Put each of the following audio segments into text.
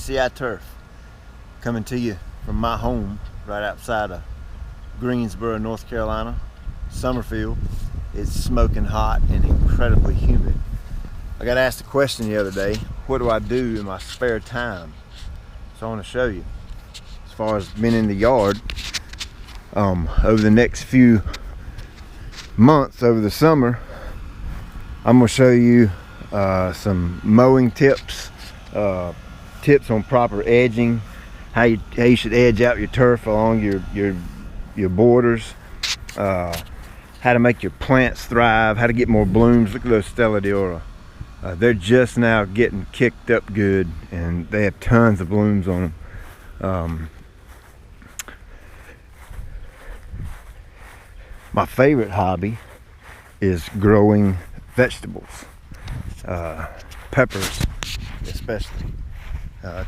GCI Turf, coming to you from my home right outside of Greensboro, North Carolina, Summerfield. It's smoking hot and incredibly humid. I got asked a question the other day, what do I do in my spare time? So I want to show you. As far as being in the yard, over the next few months, over the summer, I'm going to show you some mowing tips, tips on proper edging, how you should edge out your turf along your borders, how to make your plants thrive, how to get more blooms. Look at those Stella d'Oro. They're just now getting kicked up good, and they have tons of blooms on them. My favorite hobby is growing vegetables, peppers especially,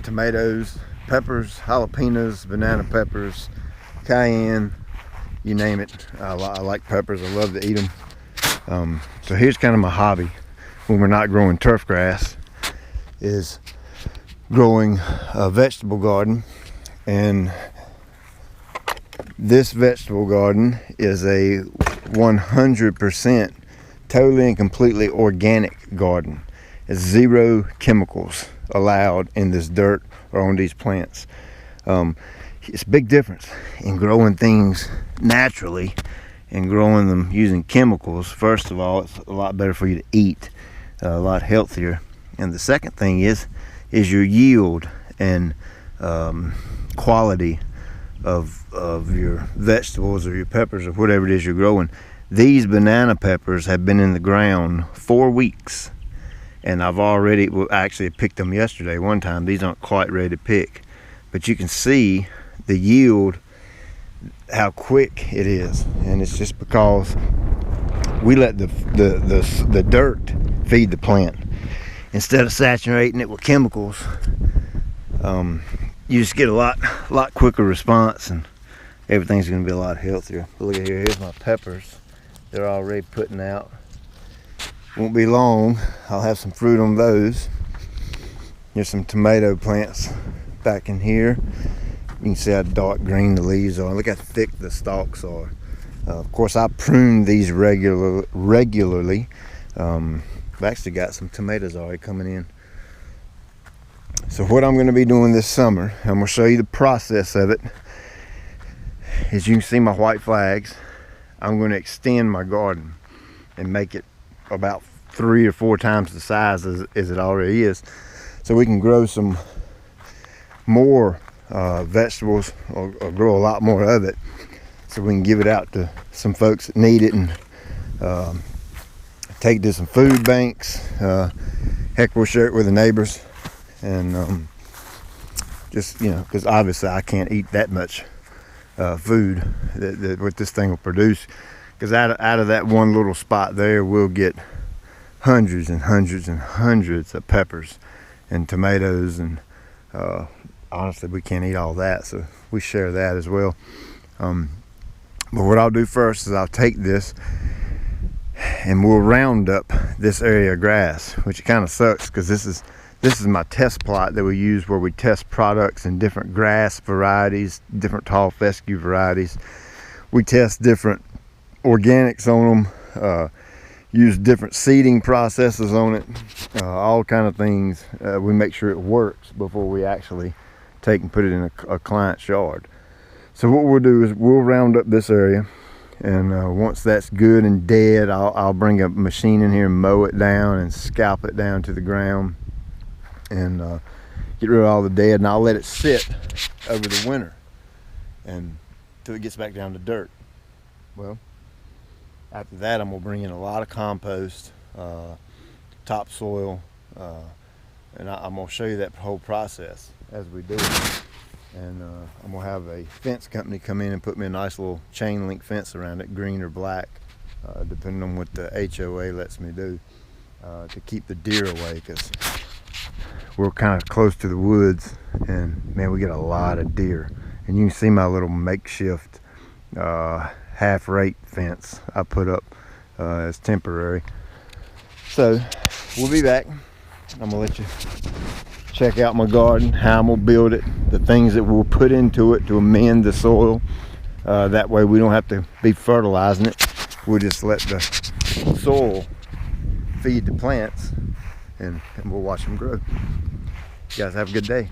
tomatoes, peppers, jalapenos, banana peppers, cayenne, you name it. I like peppers. I love to eat them. So here's kind of my hobby when we're not growing turf grass, is growing a vegetable garden. And this vegetable garden is a 100% totally and completely organic garden. It's zero chemicals allowed in this dirt or on these plants. It's a big difference in growing things naturally and growing them using chemicals. First of all, it's a lot better for you to eat, a lot healthier. And the second thing is your yield and quality of your vegetables or your peppers or whatever it is you're growing. These banana peppers have been in the ground 4 weeks, and I've already actually picked them yesterday one time. These aren't quite ready to pick, but you can see the yield, how quick it is. And it's just because we let the dirt feed the plant instead of saturating it with chemicals. You just get a lot quicker response, and everything's going to be a lot healthier. But look at here, here's my peppers. They're already putting out. Won't be long, I'll have some fruit on those. Here's some tomato plants back in here. You can see how dark green the leaves are. Look how thick the stalks are. Of course, I prune these regularly. I've actually got some tomatoes already coming in. So what I'm going to be doing this summer, I'm going to show you the process of it. As you can see my white flags, I'm going to extend my garden and make it about 3 or 4 times the size as it already is, so we can grow some more vegetables, or grow a lot more of it, so we can give it out to some folks that need it, and take it to some food banks. Heck, we'll share it with the neighbors, and just, you know, because obviously I can't eat that much food that what this thing will produce, because out of that one little spot there, we'll get hundreds and hundreds and hundreds of peppers and tomatoes, and honestly, we can't eat all that, so we share that as well. But what I'll do first is I'll take this and we'll round up this area of grass, which kind of sucks because this is my test plot that we use, where we test products in different grass varieties, different tall fescue varieties. We test different organics on them, use different seeding processes on it, all kind of things. We make sure it works before we actually take and put it in a client's yard. So what we'll do is we'll round up this area, and once that's good and dead, I'll bring a machine in here and mow it down and scalp it down to the ground, and get rid of all the dead, and I'll let it sit over the winter and until it gets back down to dirt. Well, after that, I'm gonna bring in a lot of compost, topsoil, and I'm gonna show you that whole process as we do it. And I'm gonna have a fence company come in and put me a nice little chain link fence around it, green or black, depending on what the HOA lets me do, to keep the deer away, because we're kind of close to the woods, and man, we get a lot of deer. And you can see my little makeshift half rate fence I put up as temporary. So we'll be back. I'm gonna let you check out my garden, how I'm gonna build it, the things that we'll put into it to amend the soil. That way we don't have to be fertilizing it. We'll just let the soil feed the plants and we'll watch them grow. You guys have a good day.